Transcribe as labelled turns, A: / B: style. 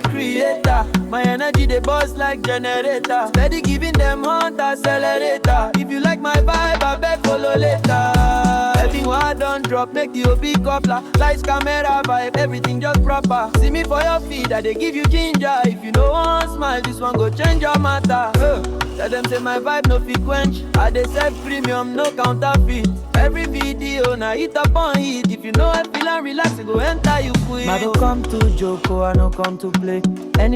A: content creator. My energy they buzz like generator. Steady giving them hunt accelerator. If you like my vibe, I beg follow later. Everyone I don't drop, make the OP coupler. Lights, camera, vibe, everything just proper. See me for your feed, I they give you ginger. If you know one smile, this one go change your matter. Tell them say my vibe no fit quench. I they serve premium, no counterfeit. Every video na hit upon hit. If you know I feel and relax, it go enter you quick. I go come to Joko, I no come to play. Anytime